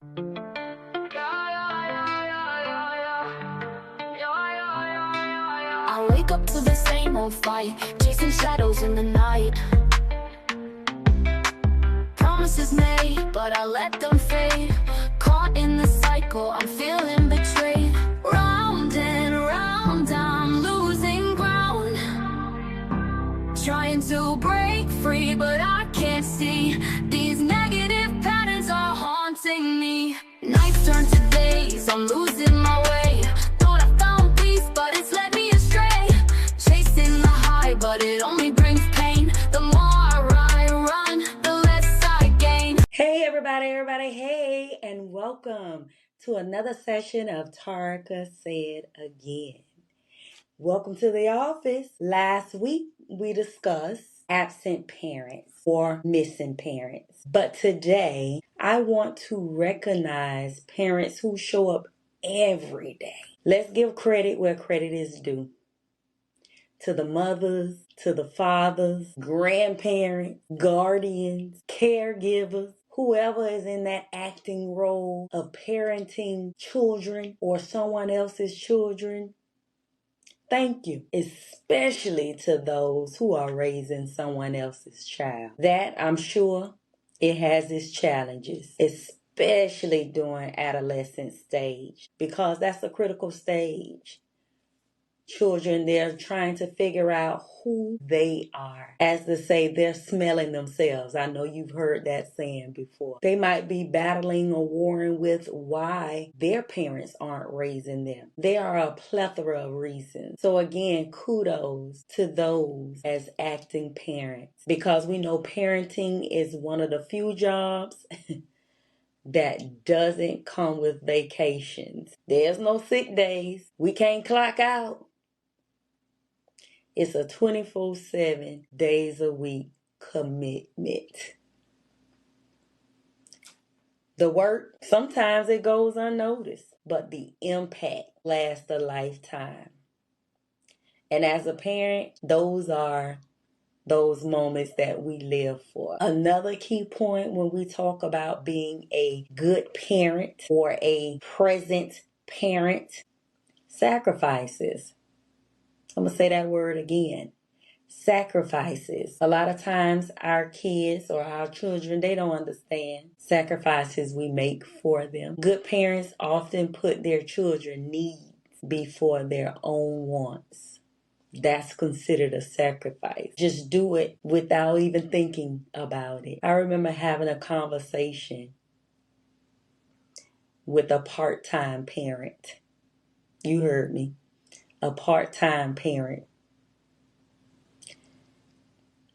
I wake up to the same old fight, chasing shadows in the night. Promises made, but I let them fade. Caught in the cycle, I'm feeling betrayed. Round and round, I'm losing ground. Trying to break free, but I can't see. These negative patterns are haunting me. Nights turn to days, I'm losing my way. Thought I found peace, but it's led me astray. Chasing the high, but it only brings pain. The more I run, the less I gain. Hey everybody, hey, and welcome to another session of Tarka Said Again. Welcome to the office. Last week we discussed absent parents or missing parents. But today I want to recognize parents who show up every day. Let's give credit where credit is due. To the mothers, to the fathers, grandparents, guardians, caregivers, whoever is in that acting role of parenting children or someone else's children. Thank you, especially to those who are raising someone else's child. That, I'm sure, it has its challenges, especially during adolescent stage, because that's a critical stage. Children, they're trying to figure out who they are. As to say, they're smelling themselves. I know you've heard that saying before. They might be battling or warring with why their parents aren't raising them. There are a plethora of reasons. So again, kudos to those as acting parents, because we know parenting is one of the few jobs that doesn't come with vacations. There's no sick days. We can't clock out. It's a 24/7 days a week commitment. The work, sometimes it goes unnoticed, but the impact lasts a lifetime. And as a parent, those are those moments that we live for. Another key point when we talk about being a good parent or a present parent, sacrifices. I'm going to say that word again. Sacrifices. A lot of times our kids or our children, they don't understand sacrifices we make for them. Good parents often put their children's needs before their own wants. That's considered a sacrifice. Just do it without even thinking about it. I remember having a conversation with a part-time parent. You heard me. A part-time parent.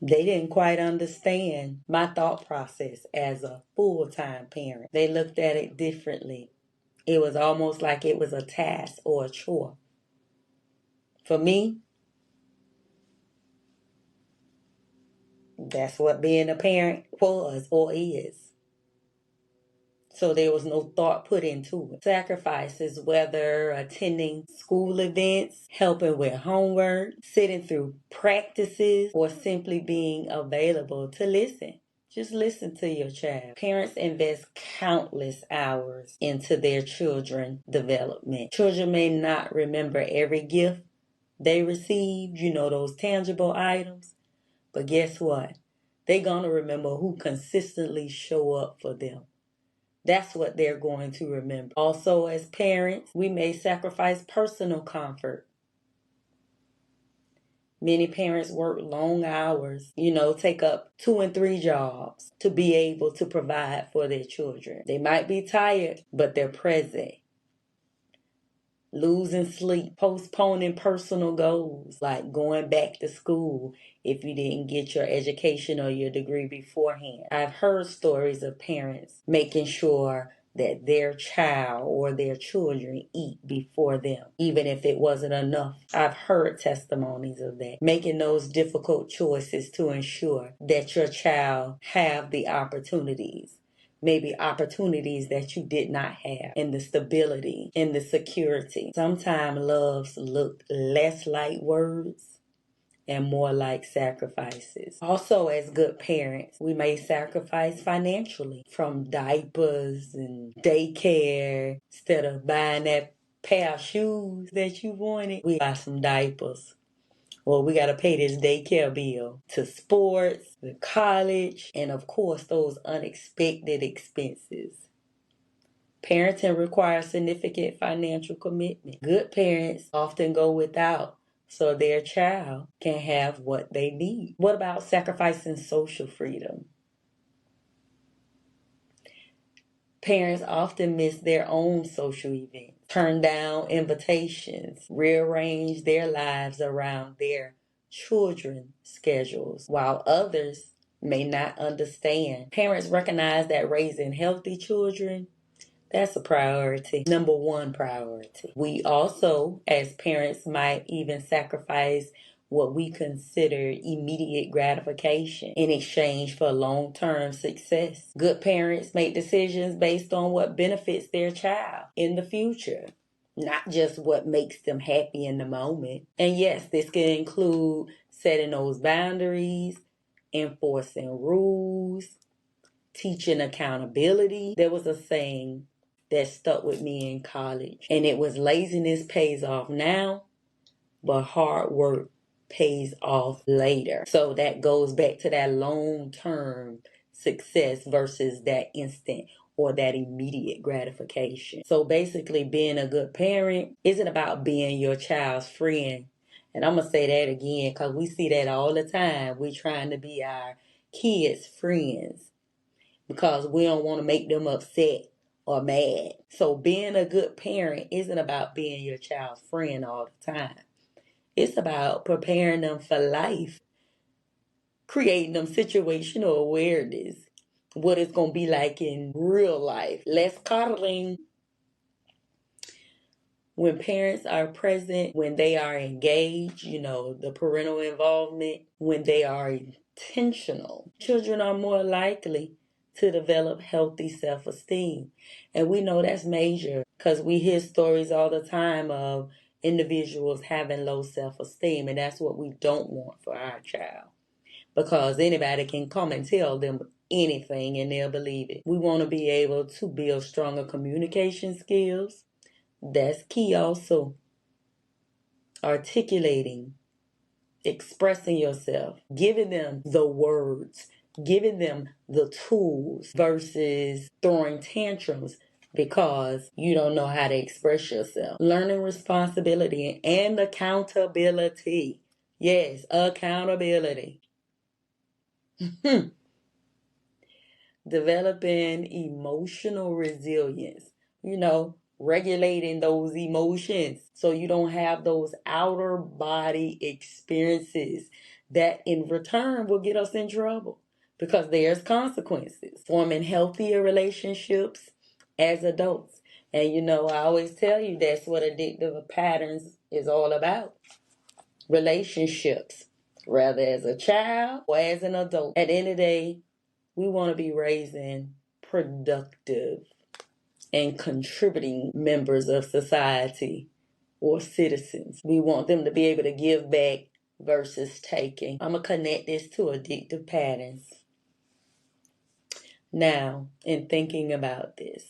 They didn't quite understand my thought process as a full-time parent. They looked at it differently. It was almost like it was a task or a chore. For me, that's what being a parent was or is. So there was no thought put into it. Sacrifices, whether attending school events, helping with homework, sitting through practices, or simply being available to listen. Just listen to your child. Parents invest countless hours into their children's development. Children may not remember every gift they received, those tangible items. But guess what? They're going to remember who consistently show up for them. That's what they're going to remember. Also, as parents, we may sacrifice personal comfort. Many parents work long hours, take up 2 and 3 jobs to be able to provide for their children. They might be tired, but they're present. Losing sleep, postponing personal goals, like going back to school if you didn't get your education or your degree beforehand. I've heard stories of parents making sure that their child or their children eat before them, even if it wasn't enough. I've heard testimonies of that. Making those difficult choices to ensure that your child have the opportunities. Maybe opportunities that you did not have, and the stability and the security. Sometimes loves look less like words and more like sacrifices. Also, as good parents, we may sacrifice financially from diapers and daycare. Instead of buying that pair of shoes that you wanted, we buy some diapers. Well, we got to pay this daycare bill, to sports, to college, and of course, those unexpected expenses. Parenting requires significant financial commitment. Good parents often go without so their child can have what they need. What about sacrificing social freedom? Parents often miss their own social events, turn down invitations, rearrange their lives around their children's schedules, while others may not understand. Parents recognize that raising healthy children, that's a priority. Number one priority. We also, as parents, might even sacrifice what we consider immediate gratification in exchange for long-term success. Good parents make decisions based on what benefits their child in the future, not just what makes them happy in the moment. And yes, this can include setting those boundaries, enforcing rules, teaching accountability. There was a saying that stuck with me in college, and it was laziness pays off now, but hard work pays off later. So that goes back to that long-term success versus that instant or that immediate gratification. So basically, being a good parent isn't about being your child's friend. And I'm going to say that again because we see that all the time. We're trying to be our kids' friends because we don't want to make them upset or mad. So being a good parent isn't about being your child's friend all the time. It's about preparing them for life, creating them situational awareness, what it's going to be like in real life. Less coddling. When parents are present, when they are engaged, the parental involvement, when they are intentional, children are more likely to develop healthy self-esteem. And we know that's major because we hear stories all the time of individuals having low self-esteem, and that's what we don't want for our child, because anybody can come and tell them anything and they'll believe it. We want to be able to build stronger communication skills. That's key also. Articulating, expressing yourself, giving them the words, giving them the tools versus throwing tantrums because you don't know how to express yourself. Learning responsibility and accountability. Yes, accountability. Developing emotional resilience. Regulating those emotions so you don't have those outer body experiences that in return will get us in trouble because there's consequences. Forming healthier relationships as adults. And I always tell you that's what addictive patterns is all about. Relationships, whether as a child or as an adult. At the end of the day, we want to be raising productive and contributing members of society or citizens. We want them to be able to give back versus taking. I'm going to connect this to addictive patterns. Now, in thinking about this,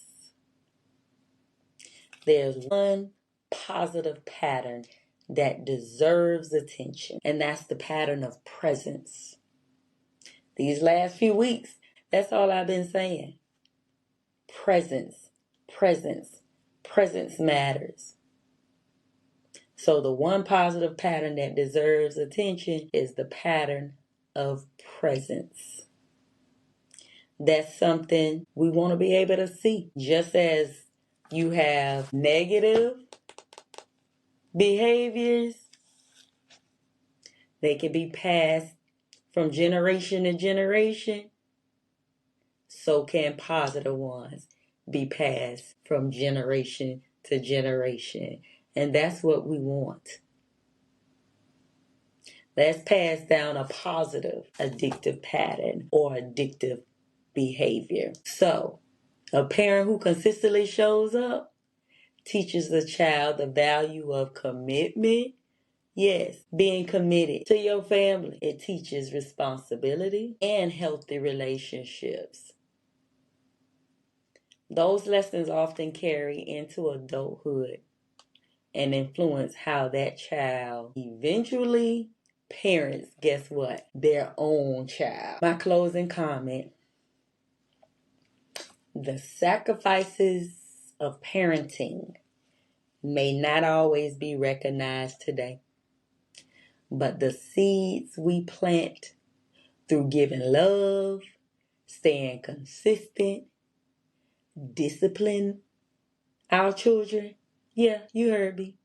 there's one positive pattern that deserves attention, and that's the pattern of presence. These last few weeks, that's all I've been saying. Presence, presence, presence matters. So the one positive pattern that deserves attention is the pattern of presence. That's something we want to be able to see. Just as you have negative behaviors, they can be passed from generation to generation. So can positive ones be passed from generation to generation. And that's what we want. Let's pass down a positive addictive pattern or addictive behavior. So, a parent who consistently shows up teaches the child the value of commitment, Yes, being committed to your family. It teaches responsibility and healthy relationships. Those lessons often carry into adulthood and influence how that child eventually parents, guess what? Their own child. My closing comment: the sacrifices of parenting may not always be recognized today, but the seeds we plant through giving love, staying consistent, discipline our children. Yeah, you heard me.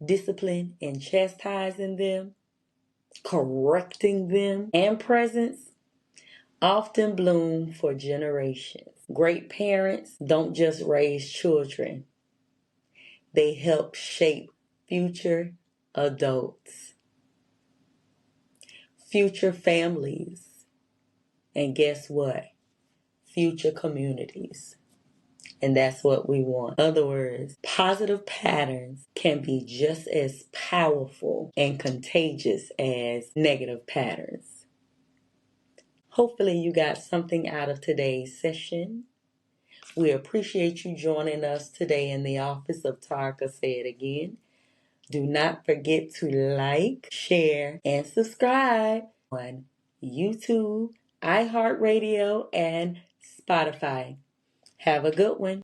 Discipline and chastising them, correcting them, and presence often bloom for generations. Great parents don't just raise children, they help shape future adults, future families, and guess what? Future communities. And that's what we want. In other words, positive patterns can be just as powerful and contagious as negative patterns. Hopefully you got something out of today's session. We appreciate you joining us today in the office of Tarka Say It Again. Do not forget to like, share, and subscribe on YouTube, iHeartRadio, and Spotify. Have a good one.